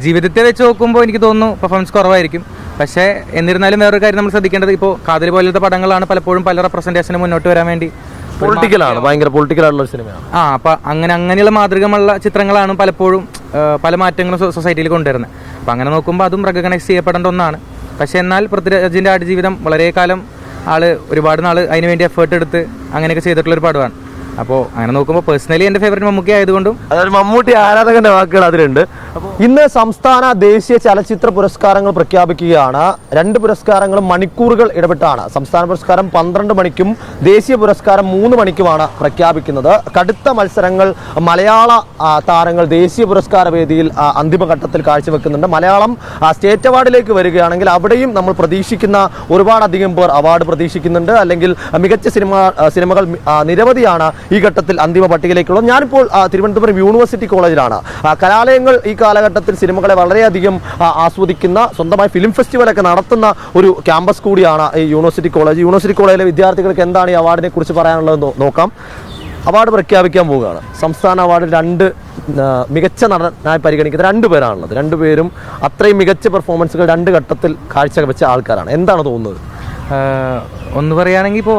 ജീവിതത്തെ വെച്ച് നോക്കുമ്പോൾ എനിക്ക് തോന്നുന്നു പെർഫോമൻസ് കുറവായിരിക്കും. പക്ഷേ എന്നിരുന്നാലും വേറൊരു കാര്യം നമ്മൾ ശ്രദ്ധിക്കേണ്ടത്, ഇപ്പോൾ കാതൽ പോലത്തെ പടങ്ങളാണ് പലപ്പോഴും പല റെപ്രസെൻറ്റേഷന് മുന്നോട്ട് വരാൻ വേണ്ടി പൊളിറ്റിക്കലാണ്, ഭയങ്കര പൊളിറ്റിക്കലായിട്ടുള്ള സിനിമയാണ്. അപ്പം അങ്ങനെയുള്ള മാതൃകമുള്ള ചിത്രങ്ങളാണ് പലപ്പോഴും പല മാറ്റങ്ങളും സൊസൈറ്റിയിൽ കൊണ്ടുവരുന്നത്. അപ്പം അങ്ങനെ നോക്കുമ്പോൾ അതും റെക്കഗ്നൈസ് ചെയ്യപ്പെടേണ്ട ഒന്നാണ്. പക്ഷേ എന്നാൽ പൃഥ്വിരാജിൻ്റെ ആടുജീവിതം വളരെ കാലം ഒരുപാട് നാൾ അതിന് വേണ്ടി എഫേർട്ട് എടുത്ത് അങ്ങനെയൊക്കെ ചെയ്തിട്ടുള്ളൊരു പടമാണ്. അപ്പോൾ അങ്ങനെ നോക്കുമ്പോൾ പേഴ്സണലി എൻ്റെ ഫേവറേറ്റ് മമ്മൂട്ടി ആയതുകൊണ്ടും അതായത് മമ്മൂട്ടി ആരാധകന്റെ വാക്കുകൾ അതിലുണ്ട്. ഇന്ന് സംസ്ഥാന ദേശീയ ചലച്ചിത്ര പുരസ്കാരങ്ങൾ പ്രഖ്യാപിക്കുകയാണ്. 2 പുരസ്കാരങ്ങളും മണിക്കൂറുകൾ ഇടപെട്ടാണ്. സംസ്ഥാന പുരസ്കാരം 12 മണിക്കും ദേശീയ പുരസ്കാരം 3 മണിക്കുമാണ് പ്രഖ്യാപിക്കുന്നത്. കടുത്ത മത്സരങ്ങൾ മലയാള താരങ്ങൾ ദേശീയ പുരസ്കാര വേദിയിൽ അന്തിമഘട്ടത്തിൽ കാഴ്ചവെക്കുന്നുണ്ട്. മലയാളം സ്റ്റേറ്റ് അവാർഡിലേക്ക് വരികയാണെങ്കിൽ അവിടെയും നമ്മൾ പ്രതീക്ഷിക്കുന്ന ഒരുപാടധികം പേർ അവാർഡ് പ്രതീക്ഷിക്കുന്നുണ്ട്. അല്ലെങ്കിൽ മികച്ച സിനിമകൾ നിരവധിയാണ് ഈ ഘട്ടത്തിൽ അന്തിമ പട്ടികയിലേക്കുള്ളത്. ഞാനിപ്പോൾ തിരുവനന്തപുരം യൂണിവേഴ്സിറ്റി കോളേജിലാണ്. കലാലയങ്ങൾ ഈ കാലഘട്ടത്തിൽ സിനിമകളെ വളരെയധികം ആസ്വദിക്കുന്ന, സ്വന്തമായി ഫിലിം ഫെസ്റ്റിവലൊക്കെ നടത്തുന്ന ഒരു ക്യാമ്പസ് കൂടിയാണ് ഈ യൂണിവേഴ്സിറ്റി കോളേജ്. യൂണിവേഴ്സിറ്റി കോളേജിലെ വിദ്യാർത്ഥികൾക്ക് എന്താണ് ഈ അവാർഡിനെ കുറിച്ച് പറയാനുള്ളതെന്ന് നോക്കാം. അവാർഡ് പ്രഖ്യാപിക്കാൻ പോവുകയാണ്. സംസ്ഥാന അവാർഡ് 2 മികച്ച നടനായി പരിഗണിക്കുന്ന 2 പേരാണുള്ളത്. 2 പേരും അത്രയും മികച്ച പെർഫോമൻസുകൾ 2 ഘട്ടത്തിൽ കാഴ്ചവെച്ച ആൾക്കാരാണ്. എന്താണ് തോന്നുന്നത്? ഒന്ന് പറയുകയാണെങ്കിൽ ഇപ്പോൾ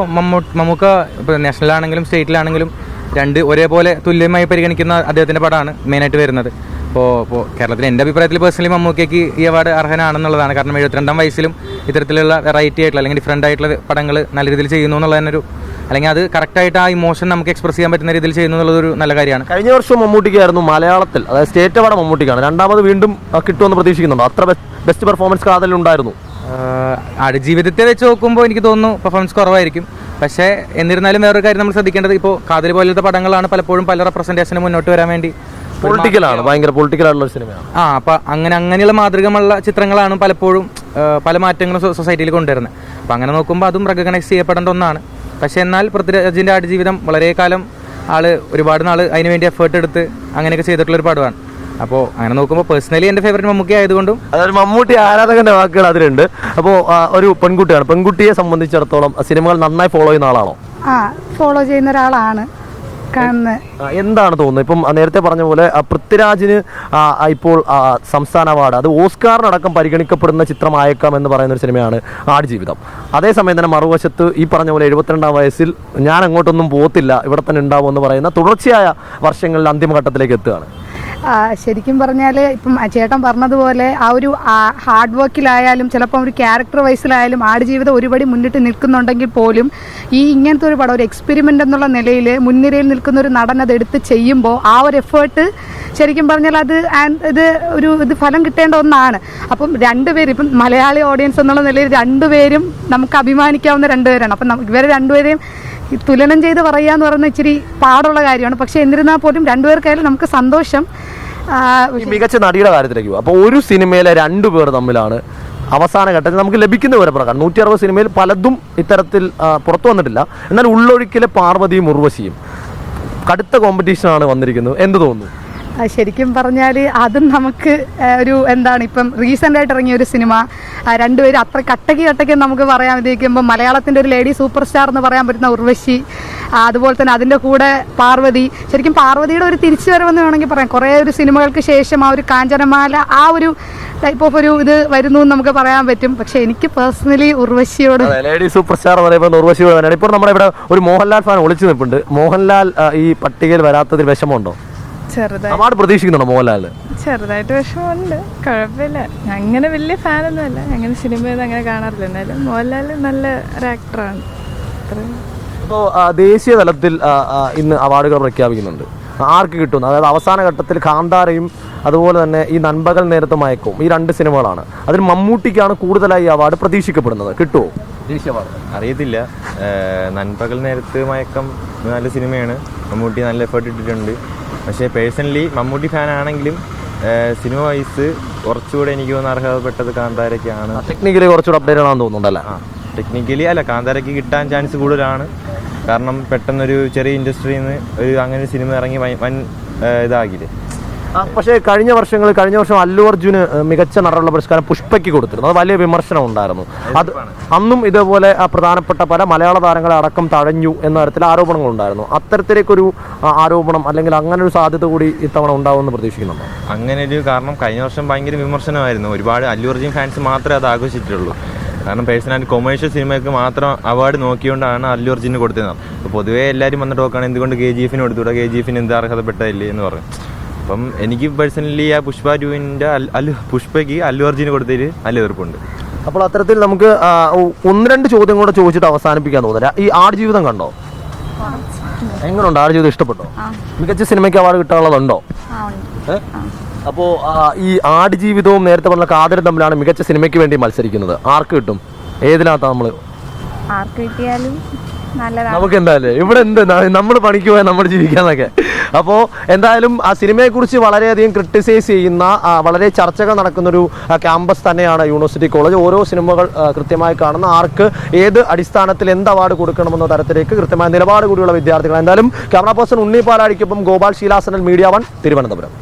മമ്മൂക്ക ഇപ്പോൾ നാഷണലാണെങ്കിലും സ്റ്റേറ്റിലാണെങ്കിലും 2 ഒരേപോലെ തുല്യമായി പരിഗണിക്കുന്ന അദ്ദേഹത്തിൻ്റെ പടമാണ് മെയിനായിട്ട് വരുന്നത്. ഇപ്പോൾ കേരളത്തിൽ എൻ്റെ അഭിപ്രായത്തിൽ പേഴ്സണലി മമ്മൂക്കയ്ക്ക് ഈ അവാർഡ് അർഹനാണെന്നുള്ളതാണ്. കാരണം 72-ാം വയസ്സിലും ഇത്തരത്തിലുള്ള വെറൈറ്റി ആയിട്ടുള്ള അല്ലെങ്കിൽ ഡിഫറൻ്റ് ആയിട്ടുള്ള പടങ്ങൾ നല്ല രീതിയിൽ ചെയ്യുന്നു എന്നുള്ളതിനൊരു, അല്ലെങ്കിൽ അത് കറക്റ്റായിട്ട് ആ ഇമോഷൻ നമുക്ക് എക്സ്പ്രസ് ചെയ്യാൻ പറ്റുന്ന രീതിയിൽ ചെയ്യുന്നു എന്നുള്ളതൊരു നല്ല കാര്യമാണ്. കഴിഞ്ഞ വർഷം മമ്മൂട്ടിക്കായിരുന്നു മലയാളത്തിൽ, അതായത് സ്റ്റേറ്റ് അവാർഡ് മമ്മൂട്ടിക്കാണ്. 2ാമത് വീണ്ടും കിട്ടുമെന്ന് പ്രതീക്ഷിക്കുന്നുണ്ടോ? അത്ര ബെസ്റ്റ് പെർഫോമൻസ് കാതലുണ്ടായിരുന്നു. ജീവിതത്തെ വെച്ച് നോക്കുമ്പോൾ എനിക്ക് തോന്നുന്നു പെർഫോമൻസ് കുറവായിരിക്കും. പക്ഷേ എന്നിരുന്നാലും വേറൊരു കാര്യം നമ്മൾ ശ്രദ്ധിക്കേണ്ടത്, ഇപ്പോൾ കാതൽ പോലത്തെ പടങ്ങളാണ് പലപ്പോഴും പല റെപ്രസെൻറ്റേഷന് മുന്നോട്ട് വരാൻ വേണ്ടി പൊളിറ്റിക്കലാണ്, ഭയങ്കര പൊളിറ്റിക്കലായിട്ടുള്ള സിനിമയാണ്. അപ്പം അങ്ങനെയുള്ള മാതൃകമുള്ള ചിത്രങ്ങളാണ് പലപ്പോഴും പല മാറ്റങ്ങളും സൊസൈറ്റിയിൽ കൊണ്ടുവരുന്നത്. അപ്പം അങ്ങനെ നോക്കുമ്പോൾ അതും റെക്കഗ്നൈസ് ചെയ്യപ്പെടേണ്ട ഒന്നാണ്. പക്ഷേ എന്നാൽ പൃഥ്വിരാജിൻ്റെ ആടുജീവിതം വളരെ കാലം ഒരുപാട് നാൾ അതിന് വേണ്ടി എഫേർട്ട് എടുത്ത് അങ്ങനെയൊക്കെ ചെയ്തിട്ടുള്ളൊരു പടമാണ്. അപ്പോൾ അങ്ങനെ നോക്കുമ്പോൾ പേഴ്സണലി എൻ്റെ ഫേവറേറ്റ് മമ്മൂട്ടി ആയതുകൊണ്ടും അതായത് മമ്മൂട്ടി ആരാധകന്റെ വാക്കുകൾ അതിലുണ്ട്. അപ്പോൾ ഒരു പെൺകുട്ടിയാണ്, പെൺകുട്ടിയെ സംബന്ധിച്ചിടത്തോളം സിനിമകൾ നന്നായി ഫോളോ ചെയ്യുന്ന ആളാണോ? ഫോളോ ചെയ്യുന്ന ഒരാളാണ്. എന്താണ് തോന്നുന്നത്? ഇപ്പം നേരത്തെ പറഞ്ഞ പോലെ പൃഥ്വിരാജിന് ഇപ്പോൾ സംസ്ഥാന അവാർഡ്, അത് ഓസ്കാറിനടക്കം പരിഗണിക്കപ്പെടുന്ന ചിത്രമായേക്കാം എന്ന് പറയുന്ന ഒരു സിനിമയാണ് ആടുജീവിതം. അതേസമയം തന്നെ മറുവശത്ത് ഈ പറഞ്ഞ പോലെ 72-ാം വയസ്സിൽ ഞാൻ അങ്ങോട്ടൊന്നും പോകത്തില്ല, ഇവിടെ തന്നെ ഉണ്ടാവും എന്ന് പറയുന്ന തുടർച്ചയായ വർഷങ്ങളിൽ അന്തിമഘട്ടത്തിലേക്ക് എത്തുകയാണ്. ശരിക്കും പറഞ്ഞാൽ ഇപ്പം ചേട്ടൻ പറഞ്ഞതുപോലെ ആ ഒരു ഹാർഡ് വർക്കിലായാലും ചിലപ്പോൾ ഒരു ക്യാരക്ടർ വൈസിലായാലും ആടുജീവിതം ഒരുപടി മുന്നിട്ട് നിൽക്കുന്നുണ്ടെങ്കിൽ പോലും ഈ ഇങ്ങനത്തെ ഒരു പടം ഒരു എക്സ്പെരിമെൻ്റ് എന്നുള്ള നിലയിൽ മുൻനിരയിൽ നിൽക്കുന്ന ഒരു നടൻ അത് എടുത്ത് ചെയ്യുമ്പോൾ ആ ഒരു എഫേർട്ട് ശരിക്കും പറഞ്ഞാൽ ഇത് ഫലം കിട്ടേണ്ട ഒന്നാണ്. അപ്പം 2 പേരും ഇപ്പം മലയാളി ഓഡിയൻസ് എന്നുള്ള നിലയിൽ 2 പേരും നമുക്ക് അഭിമാനിക്കാവുന്ന 2 പേരാണ്. അപ്പം ഇവരെ 2 പേരെയും തുലനം ചെയ്ത് പറയുക എന്ന് പറയുന്നത് ഇച്ചിരി പാടുള്ള കാര്യമാണ്. പക്ഷെ എന്നിരുന്നാൽ പോലും 2 പേർക്കായാലും നമുക്ക് സന്തോഷം. മികച്ച നടിയുടെ കാര്യത്തിലേക്ക് പോകും. അപ്പോൾ ഒരു സിനിമയിലെ 2 പേർ തമ്മിലാണ് അവസാന ഘട്ടത്തിൽ നമുക്ക് ലഭിക്കുന്ന വിവരപ്രകാരം 160 സിനിമയിൽ പലതും ഇത്തരത്തിൽ പുറത്തു വന്നിട്ടില്ല. എന്നാൽ ഉള്ളൊഴുക്കിലെ പാർവതിയും ഉർവശിയും കടുത്ത കോമ്പറ്റീഷനാണ് വന്നിരിക്കുന്നത്. എന്ത് തോന്നുന്നു? ശരിക്കും പറഞ്ഞാൽ അതും നമുക്ക് ഒരു ഇപ്പം റീസെൻ്റ് ആയിട്ട് ഇറങ്ങിയ ഒരു സിനിമ 2 പേരും അത്ര കട്ടയ്ക്ക് നമുക്ക് പറയാൻ ഉദ്ദേശിക്കുമ്പോൾ മലയാളത്തിൻ്റെ ഒരു ലേഡി സൂപ്പർ സ്റ്റാർ എന്ന് പറയാൻ പറ്റുന്ന ഉർവശി, അതുപോലെ തന്നെ അതിൻ്റെ കൂടെ പാർവതി. ശരിക്കും പാർവതിയുടെ ഒരു തിരിച്ചു വരവെന്ന് വേണമെങ്കിൽ പറയാം. കുറേ ഒരു സിനിമകൾക്ക് ശേഷം ആ ഒരു കാഞ്ചനമാല ആ ഒരു ടൈപ്പ് ഓഫ് ഒരു ഇത് വരുന്നു എന്ന് നമുക്ക് പറയാൻ പറ്റും. പക്ഷെ എനിക്ക് പേഴ്സണലി ഉർവശിയോട്, ലേഡി സൂപ്പർ സ്റ്റാർ പറയുമ്പോൾ ഉർവശിയോട് തന്നെയാണ്. ഇപ്പോൾ നമ്മുടെ ഇവിടെ ഒരു മോഹൻലാൽ ഫാൻ ഒളിച്ചു നിൽപ്പുണ്ട്. മോഹൻലാൽ ഈ പട്ടികയിൽ വരാത്തതിൽ വിഷമമുണ്ടോ? അവാർഡ് പ്രതീക്ഷിക്കുന്നുണ്ടോ മോഹൻലാലിന്? ചെറുതായിട്ട് വിഷമമുണ്ട്, കുഴപ്പമില്ല. അങ്ങനെ വലിയ ഫാനൊന്നും അല്ല, അങ്ങനെ സിനിമയൊന്നും അങ്ങനെ കാണാറില്ല. എന്നാലും മോഹൻലാൽ നല്ല ഒരു ആക്ടറാണ്. ഇപ്പോൾ ദേശീയ തലത്തിൽ ഇന്ന് അവാർഡുകൾ പ്രഖ്യാപിക്കുന്നുണ്ട്. ആർക്ക് കിട്ടുന്നു? അതായത് അവസാന ഘട്ടത്തിൽ കാന്താരയും അതുപോലെ തന്നെ ഈ നൻപകൽ നേരത്തെ മയക്കവും, ഈ 2 സിനിമകളാണ്. അതിൽ മമ്മൂട്ടിക്കാണ് കൂടുതലായി അവാർഡ് പ്രതീക്ഷിക്കപ്പെടുന്നത്. കിട്ടുമോ ദേശീയ അവാർഡ്? അറിയത്തില്ല. നൻപകൽ നേരത്ത് മയക്കം നല്ല സിനിമയാണ്, മമ്മൂട്ടി നല്ല എഫേർട്ട് ഇട്ടിട്ടുണ്ട്. പക്ഷേ പേഴ്സണലി മമ്മൂട്ടി ഫാനാണെങ്കിലും സിനിമ വൈസ് കുറച്ചുകൂടെ എനിക്ക് തോന്നുന്ന അർഹതപ്പെട്ടത് കാന്താരയ്ക്കാണ്. ടെക്നിക്കലി കുറച്ചുകൂടെ അപ്ഡേറ്റ് ആണെന്ന് തോന്നുന്നുണ്ടല്ലേ? ടെക്നിക്കലി അല്ല, കാന്താരയ്ക്ക് കിട്ടാൻ ചാൻസ് കൂടുതലാണ്. കാരണം പെട്ടെന്നൊരു ചെറിയ ഇൻഡസ്ട്രിയിൽ നിന്ന് അങ്ങനെ ഒരു സിനിമ ഇറങ്ങി വൻ ഇതാകില്ലേ. പക്ഷേ കഴിഞ്ഞ വർഷം അല്ലു അർജുന് മികച്ച നടനുള്ള പുരസ്കാരം പുഷ്പയ്ക്ക് കൊടുത്തിരുന്നു. അത് വലിയ വിമർശനം ഉണ്ടായിരുന്നു. അത് അന്നും ഇതേപോലെ പ്രധാനപ്പെട്ട പല മലയാള താരങ്ങളെ അടക്കം തഴഞ്ഞു എന്ന തരത്തിൽ ആരോപണങ്ങളുണ്ടായിരുന്നു. അത്തരത്തിലേക്കൊരു ആരോപണം അല്ലെങ്കിൽ അങ്ങനെ ഒരു സാധ്യത കൂടി ഇത്തവണ ഉണ്ടാവുമെന്ന് പ്രതീക്ഷിക്കുന്നുണ്ടോ? അങ്ങനെ ഒരു കാരണം കഴിഞ്ഞ വർഷം ഭയങ്കര വിമർശനമായിരുന്നു. ഒരുപാട് അല്ലു അർജുൻ ഫാൻസ് മാത്രമേ അത് ആഘോഷിച്ചിട്ടുള്ളൂ. കാരണം പേഴ്സണാലിറ്റി കൊമേഴ്ഷ്യൽ സിനിമയ്ക്ക് മാത്രം അവാർഡ് നോക്കിക്കൊണ്ടാണ് അല്ലു അർജുന് കൊടുത്തിരുന്നത്. അപ്പോൾ പൊതുവേ എല്ലാവരും വന്നിട്ട് നോക്കുകയാണ് എന്തുകൊണ്ട് KGF കൊടുത്തുകൂടാ, KGF എന്ത് അർഹതപ്പെട്ടതല്ലേ എന്ന് പറഞ്ഞു. അപ്പം എനിക്ക് പേഴ്സണലി ആ പുഷ്പ 2-ന്റെ പുഷ്പയ്ക്ക് അല്ലു അർജുന് കൊടുത്തതിൽ നല്ല എതിർപ്പുണ്ട്. അപ്പോൾ അത്തരത്തിൽ നമുക്ക് 1-2 ചോദ്യം കൂടെ ചോദിച്ചിട്ട് അവസാനിപ്പിക്കാൻ തോന്നില്ല. ഈ ആടുജീവിതം കണ്ടോ? എങ്ങനെയുണ്ട് ആടുജീവിതം? ഇഷ്ടപ്പെട്ടോ? മികച്ച സിനിമയ്ക്ക് അവാർഡ് കിട്ടാനുള്ളതുണ്ടോ? അപ്പോൾ ഈ ആടുജീവിതവും നേരത്തെ പറഞ്ഞ കാതലും തമ്മിലാണ് മികച്ച സിനിമയ്ക്ക് വേണ്ടി മത്സരിക്കുന്നത്. ആർക്ക് കിട്ടും? ഏതിനകത്താ നമ്മൾ? ആർക്ക് കിട്ടിയാലും നല്ലതാണ്. നമുക്ക് എന്തായാലും ഇവിടെ നമ്മൾ പണിക്ക് പോയാൽ നമ്മൾ ജീവിക്കാന്നൊക്കെ. അപ്പോൾ എന്തായാലും ആ സിനിമയെക്കുറിച്ച് വളരെയധികം ക്രിട്ടിസൈസ് ചെയ്യുന്ന വളരെ ചർച്ചകൾ നടക്കുന്നൊരു ക്യാമ്പസ് തന്നെയാണ് യൂണിവേഴ്സിറ്റി കോളേജ്. ഓരോ സിനിമകൾ കൃത്യമായി കാണുന്ന, ആർക്ക് ഏത് അടിസ്ഥാനത്തിൽ എന്ത് അവാർഡ് കൊടുക്കണമെന്ന തരത്തിലേക്ക് കൃത്യമായ നിലപാട് കൂടിയുള്ള വിദ്യാർത്ഥികൾ. എന്തായാലും ക്യാമറ പേഴ്സൺ ഉണ്ണി പാലാടിക്കൊപ്പം ഗോപാൽ ശീലാസനൽ, മീഡിയ 1 തിരുവനന്തപുരം.